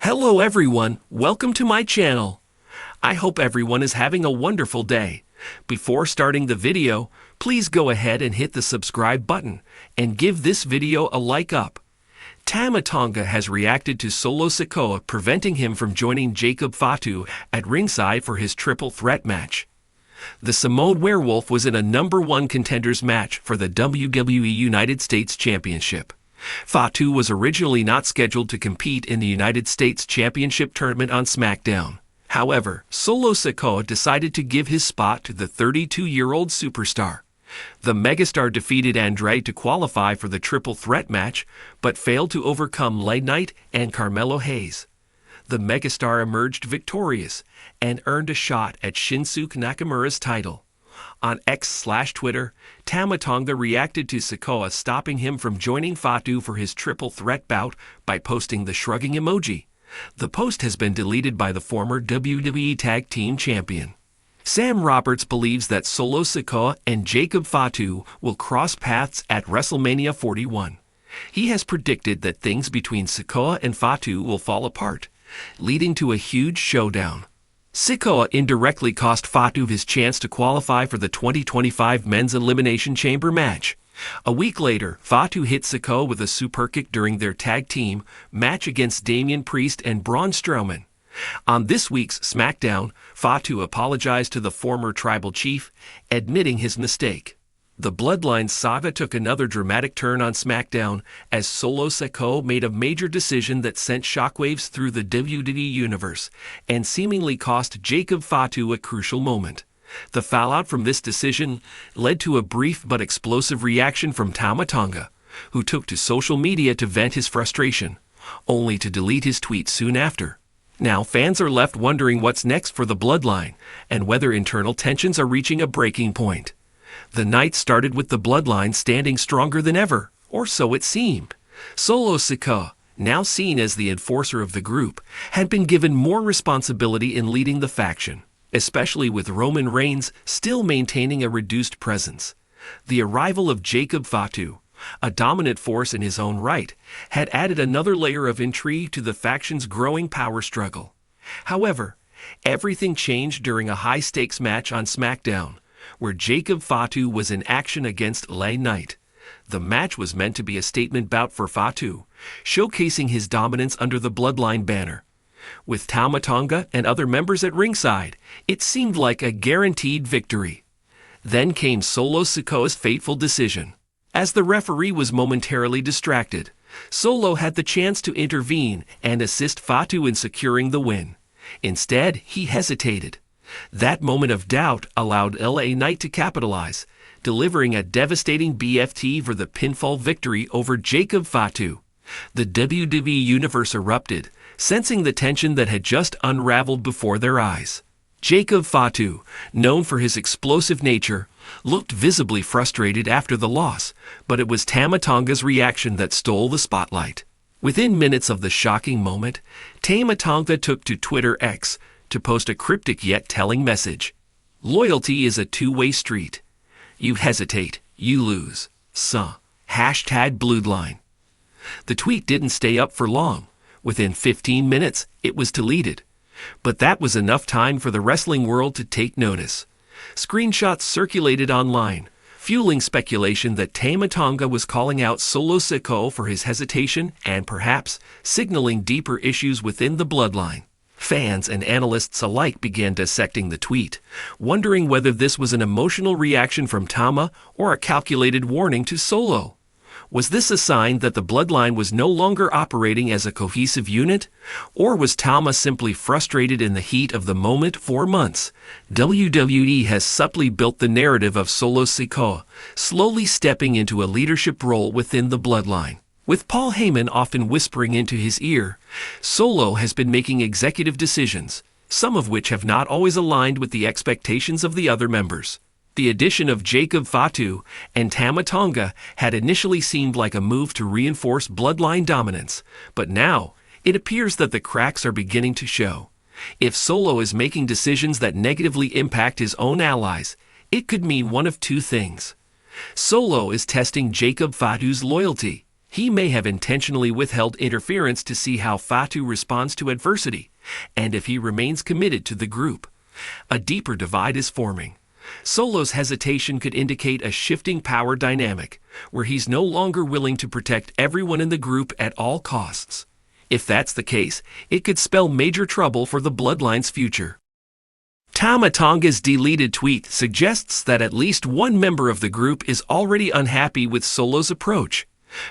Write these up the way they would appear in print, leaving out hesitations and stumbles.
Hello everyone, welcome to my channel. I hope everyone is having a wonderful day. Before starting the video, please go ahead and hit the subscribe button and give this video a like up. Tama Tonga has reacted to Solo Sikoa preventing him from joining Jacob Fatu at ringside for his triple threat match. The Samoan Werewolf was in a #1 contenders match for the WWE United States Championship. Fatu was originally not scheduled to compete in the United States Championship tournament on SmackDown. However, Solo Sikoa decided to give his spot to the 32-year-old superstar. The megastar defeated Andre to qualify for the triple threat match, but failed to overcome LA Knight and Carmelo Hayes. The megastar emerged victorious and earned a shot at Shinsuke Nakamura's title. On X/Twitter, Tama Tonga reacted to Sikoa stopping him from joining Fatu for his triple threat bout by posting the shrugging emoji. The post has been deleted by the former WWE Tag Team Champion. Sam Roberts believes that Solo Sikoa and Jacob Fatu will cross paths at WrestleMania 41. He has predicted that things between Sikoa and Fatu will fall apart, leading to a huge showdown. Sikoa indirectly cost Fatu his chance to qualify for the 2025 Men's Elimination Chamber match. A week later, Fatu hit Sikoa with a superkick during their tag team match against Damian Priest and Braun Strowman. On this week's SmackDown, Fatu apologized to the former tribal chief, admitting his mistake. The Bloodline saga took another dramatic turn on SmackDown as Solo Sikoa made a major decision that sent shockwaves through the WWE universe and seemingly cost Jacob Fatu a crucial moment. The fallout from this decision led to a brief but explosive reaction from Tama Tonga, who took to social media to vent his frustration, only to delete his tweet soon after. Now fans are left wondering what's next for the Bloodline and whether internal tensions are reaching a breaking point. The night started with the Bloodline standing stronger than ever, or so it seemed. Solo Sikoa, now seen as the enforcer of the group, had been given more responsibility in leading the faction, especially with Roman Reigns still maintaining a reduced presence. The arrival of Jacob Fatu, a dominant force in his own right, had added another layer of intrigue to the faction's growing power struggle. However, everything changed during a high-stakes match on SmackDown, where Jacob Fatu was in action against LA Knight. The match was meant to be a statement bout for Fatu, showcasing his dominance under the Bloodline banner. With Tama Tonga and other members at ringside, it seemed like a guaranteed victory. Then came Solo Sikoa's fateful decision. As the referee was momentarily distracted, Solo had the chance to intervene and assist Fatu in securing the win. Instead, he hesitated. That moment of doubt allowed LA Knight to capitalize, delivering a devastating BFT for the pinfall victory over Jacob Fatu. The WWE Universe erupted, sensing the tension that had just unraveled before their eyes. Jacob Fatu, known for his explosive nature, looked visibly frustrated after the loss, but it was Tama Tonga's reaction that stole the spotlight. Within minutes of the shocking moment, Tama Tonga took to Twitter X to post a cryptic yet telling message. Loyalty is a two-way street. You hesitate, you lose. #Bloodline. The tweet didn't stay up for long. Within 15 minutes, it was deleted. But that was enough time for the wrestling world to take notice. Screenshots circulated online, fueling speculation that Tama Tonga was calling out Solo Sikoa for his hesitation and perhaps signaling deeper issues within the Bloodline. Fans and analysts alike began dissecting the tweet, wondering whether this was an emotional reaction from Tama or a calculated warning to Solo. Was this a sign that the Bloodline was no longer operating as a cohesive unit? Or was Tama simply frustrated in the heat of the moment? For months, WWE has subtly built the narrative of Solo Sikoa, slowly stepping into a leadership role within the Bloodline. With Paul Heyman often whispering into his ear, Solo has been making executive decisions, some of which have not always aligned with the expectations of the other members. The addition of Jacob Fatu and Tama Tonga had initially seemed like a move to reinforce Bloodline dominance, but now it appears that the cracks are beginning to show. If Solo is making decisions that negatively impact his own allies, it could mean one of two things. Solo is testing Jacob Fatu's loyalty. He may have intentionally withheld interference to see how Fatu responds to adversity, and if he remains committed to the group. A deeper divide is forming. Solo's hesitation could indicate a shifting power dynamic, where he's no longer willing to protect everyone in the group at all costs. If that's the case, it could spell major trouble for the Bloodline's future. Tama Tonga's deleted tweet suggests that at least one member of the group is already unhappy with Solo's approach.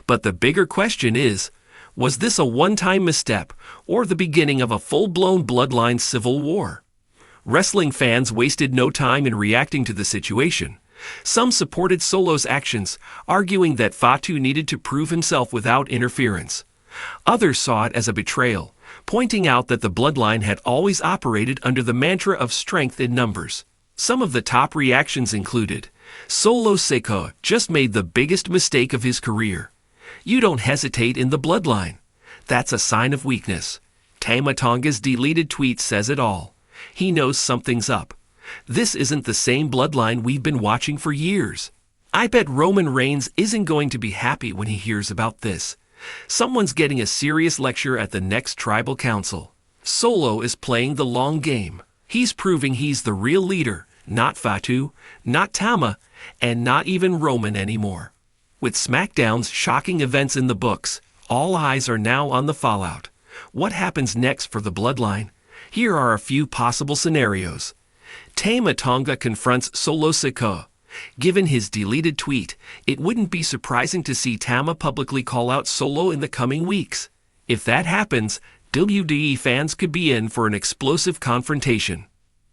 But the bigger question is, was this a one-time misstep or the beginning of a full-blown Bloodline civil war? Wrestling fans wasted no time in reacting to the situation. Some supported Solo's actions, arguing that Fatu needed to prove himself without interference. Others saw it as a betrayal, pointing out that the Bloodline had always operated under the mantra of strength in numbers. Some of the top reactions included, "Solo Sikoa just made the biggest mistake of his career. You don't hesitate in the Bloodline. That's a sign of weakness." Tama Tonga's deleted tweet says it all. He knows something's up. This isn't the same Bloodline we've been watching for years. I bet Roman Reigns isn't going to be happy when he hears about this. Someone's getting a serious lecture at the next tribal council. Solo is playing the long game. He's proving he's the real leader, not Fatu, not Tama, and not even Roman anymore. With SmackDown's shocking events in the books, all eyes are now on the fallout. What happens next for the Bloodline? Here are a few possible scenarios. Tama Tonga confronts Solo Sikoa. Given his deleted tweet, it wouldn't be surprising to see Tama publicly call out Solo in the coming weeks. If that happens, WWE fans could be in for an explosive confrontation.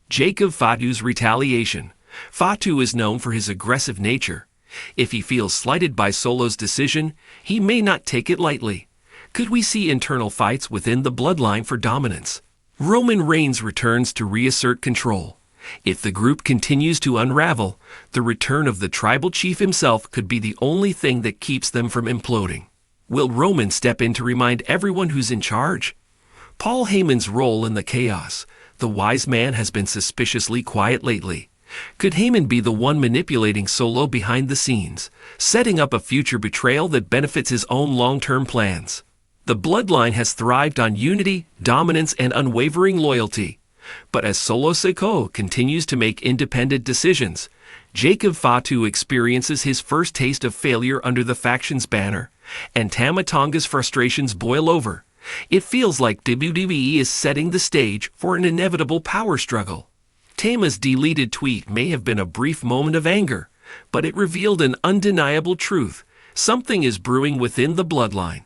Jacob Fatu's retaliation. Fatu is known for his aggressive nature. If he feels slighted by Solo's decision, he may not take it lightly. Could we see internal fights within the Bloodline for dominance? Roman Reigns returns to reassert control. If the group continues to unravel, the return of the tribal chief himself could be the only thing that keeps them from imploding. Will Roman step in to remind everyone who's in charge? Paul Heyman's role in the chaos. The wise man has been suspiciously quiet lately. Could Heyman be the one manipulating Solo behind the scenes, setting up a future betrayal that benefits his own long-term plans? The Bloodline has thrived on unity, dominance, and unwavering loyalty. But as Solo Sikoa continues to make independent decisions, Jacob Fatu experiences his first taste of failure under the faction's banner, and Tama Tonga's frustrations boil over. It feels like WWE is setting the stage for an inevitable power struggle. Tama's deleted tweet may have been a brief moment of anger, but it revealed an undeniable truth. Something is brewing within the Bloodline,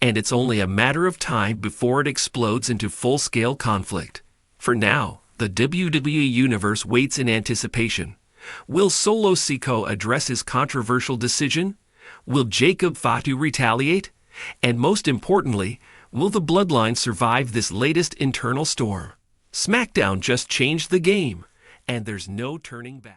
and it's only a matter of time before it explodes into full-scale conflict. For now, the WWE Universe waits in anticipation. Will Solo Sikoa address his controversial decision? Will Jacob Fatu retaliate? And most importantly, will the Bloodline survive this latest internal storm? SmackDown just changed the game, and there's no turning back.